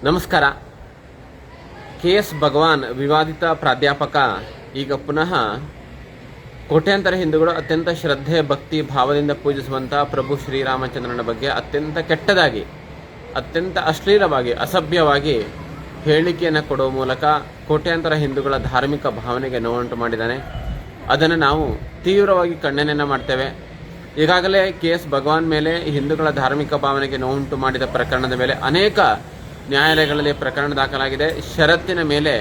ನಮಸ್ಕಾರ. KS ಭಗವಾನ್ ವಿವಾದಿತ ಪ್ರಾಧ್ಯಾಪಕ ಈಗ ಪುನಃ ಕೋಟ್ಯಾಂತರ ಹಿಂದೂಗಳು ಅತ್ಯಂತ ಶ್ರದ್ಧೆ ಭಕ್ತಿ ಭಾವದಿಂದ ಪೂಜಿಸುವಂಥ ಪ್ರಭು ಶ್ರೀರಾಮಚಂದ್ರನ ಬಗ್ಗೆ ಅತ್ಯಂತ ಕೆಟ್ಟದಾಗಿ, ಅತ್ಯಂತ ಅಶ್ಲೀಲವಾಗಿ, ಅಸಭ್ಯವಾಗಿ ಹೇಳಿಕೆಯನ್ನು ಕೊಡುವ ಮೂಲಕ ಕೋಟ್ಯಾಂತರ ಹಿಂದೂಗಳ ಧಾರ್ಮಿಕ ಭಾವನೆಗೆ ನೋವುಂಟು ಮಾಡಿದ್ದಾನೆ. ಅದನ್ನು ನಾವು ತೀವ್ರವಾಗಿ ಖಂಡನೆಯನ್ನು ಮಾಡ್ತೇವೆ. ಈಗಾಗಲೇ KS ಭಗವಾನ್ ಮೇಲೆ ಹಿಂದೂಗಳ ಧಾರ್ಮಿಕ ಭಾವನೆಗೆ ನೋವುಂಟು ಮಾಡಿದ ಪ್ರಕರಣದ ಮೇಲೆ ಅನೇಕ ನ್ಯಾಯಾಲಯಗಳಲ್ಲಿ ಪ್ರಕರಣ ದಾಖಲಾಗಿದೆ. ಷರತ್ತಿನ ಮೇಲೆ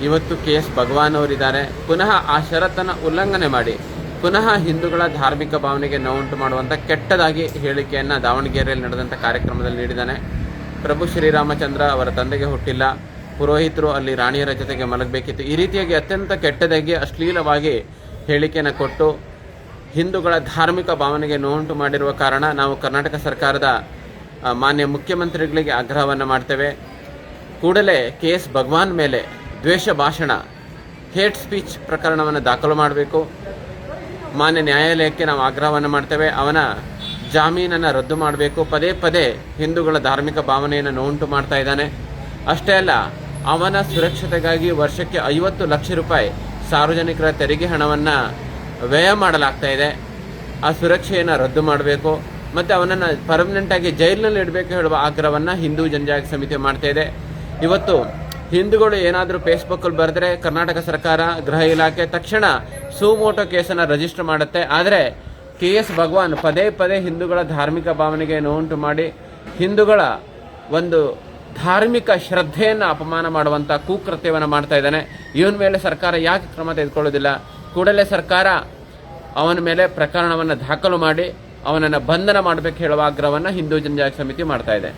ಇವತ್ತು KS ಭಗವಾನ್ ಅವರಿದ್ದಾರೆ. ಪುನಃ ಆ ಷರತ್ತನ್ನು ಉಲ್ಲಂಘನೆ ಮಾಡಿ ಪುನಃ ಹಿಂದೂಗಳ ಧಾರ್ಮಿಕ ಭಾವನೆಗೆ ನೋವುಂಟು ಮಾಡುವಂಥ ಕೆಟ್ಟದಾಗಿ ಹೇಳಿಕೆಯನ್ನು ದಾವಣಗೆರೆಯಲ್ಲಿ ನಡೆದಂಥ ಕಾರ್ಯಕ್ರಮದಲ್ಲಿ ನೀಡಿದ್ದಾನೆ. ಪ್ರಭು ಶ್ರೀರಾಮಚಂದ್ರ ಅವರ ತಂದೆಗೆ ಹುಟ್ಟಿಲ್ಲ, ಪುರೋಹಿತರು ಅಲ್ಲಿ ರಾಣಿಯರ ಜೊತೆಗೆ ಮಲಗಬೇಕಿತ್ತು, ಈ ರೀತಿಯಾಗಿ ಅತ್ಯಂತ ಕೆಟ್ಟದಾಗಿ ಅಶ್ಲೀಲವಾಗಿ ಹೇಳಿಕೆಯನ್ನು ಕೊಟ್ಟು ಹಿಂದೂಗಳ ಧಾರ್ಮಿಕ ಭಾವನೆಗೆ ನೋವುಂಟು ಮಾಡಿರುವ ಕಾರಣ ನಾವು ಕರ್ನಾಟಕ ಸರ್ಕಾರದ ಮಾನ್ಯ ಮುಖ್ಯಮಂತ್ರಿಗಳಿಗೆ ಆಗ್ರಹವನ್ನು ಮಾಡ್ತೇವೆ. ಕೂಡಲೇ KS ಭಗವಾನ್ ಮೇಲೆ ದ್ವೇಷ ಭಾಷಣ, ಹೇಟ್ ಸ್ಪೀಚ್ ಪ್ರಕರಣವನ್ನು ದಾಖಲು ಮಾಡಬೇಕು. ಮಾನ್ಯ ನ್ಯಾಯಾಲಯಕ್ಕೆ ನಾವು ಆಗ್ರಹವನ್ನು ಮಾಡ್ತೇವೆ. ಅವನ ಜಾಮೀನನ್ನು ರದ್ದು ಮಾಡಬೇಕು. ಪದೇ ಪದೇ ಹಿಂದೂಗಳ ಧಾರ್ಮಿಕ ಭಾವನೆಯನ್ನು ನೋವುಂಟು ಮಾಡ್ತಾ ಇದ್ದಾನೆ. ಅಷ್ಟೇ ಅಲ್ಲ, ಅವನ ಸುರಕ್ಷತೆಗಾಗಿ ವರ್ಷಕ್ಕೆ 50 ಲಕ್ಷ ರೂಪಾಯಿ ಸಾರ್ವಜನಿಕರ ತೆರಿಗೆ ಹಣವನ್ನು ವ್ಯಯ ಮಾಡಲಾಗ್ತಾ ಇದೆ. ಆ ಸುರಕ್ಷೆಯನ್ನು ರದ್ದು ಮಾಡಬೇಕು ಮತ್ತು ಅವನನ್ನು ಪರ್ಮನೆಂಟಾಗಿ ಜೈಲಿನಲ್ಲಿ ಇಡಬೇಕು ಹೇಳುವ ಆಗ್ರಹವನ್ನು ಹಿಂದೂ ಜನಜಾಗೃತಿ ಸಮಿತಿ ಮಾಡ್ತಾ ಇದೆ. ಇವತ್ತು ಹಿಂದೂಗಳು ಏನಾದರೂ ಫೇಸ್ಬುಕ್ಕಲ್ಲಿ ಬರೆದ್ರೆ ಕರ್ನಾಟಕ ಸರ್ಕಾರ, ಗೃಹ ಇಲಾಖೆ ತಕ್ಷಣ ಸುಮೋಟೋ ಕೇಸನ್ನು ರಿಜಿಸ್ಟರ್ ಮಾಡುತ್ತೆ. ಆದರೆ KS ಭಗವಾನ್ ಪದೇ ಪದೇ ಹಿಂದೂಗಳ ಧಾರ್ಮಿಕ ಭಾವನೆಗೆ ನೋವುಂಟು ಮಾಡಿ ಹಿಂದೂಗಳ ಒಂದು ಧಾರ್ಮಿಕ ಶ್ರದ್ಧೆಯನ್ನು ಅಪಮಾನ ಮಾಡುವಂಥ ಕುಕೃತ್ಯವನ್ನು ಮಾಡ್ತಾ ಇದ್ದಾನೆ. ಇವನ ಮೇಲೆ ಸರ್ಕಾರ ಯಾಕೆ ಕ್ರಮ ತೆಗೆದುಕೊಳ್ಳೋದಿಲ್ಲ? ಕೂಡಲೇ ಸರ್ಕಾರ ಅವನ ಮೇಲೆ ಪ್ರಕರಣವನ್ನು ದಾಖಲು ಮಾಡಿ ಅವನನ್ನು ಬಂಧನ ಮಾಡಬೇಕು ಹೇಳುವ ಆಗ್ರಹವನ್ನು ಹಿಂದೂ ಜನಜಾಗೃತಿ ಸಮಿತಿ ಮಾಡ್ತಾ ಇದೆ.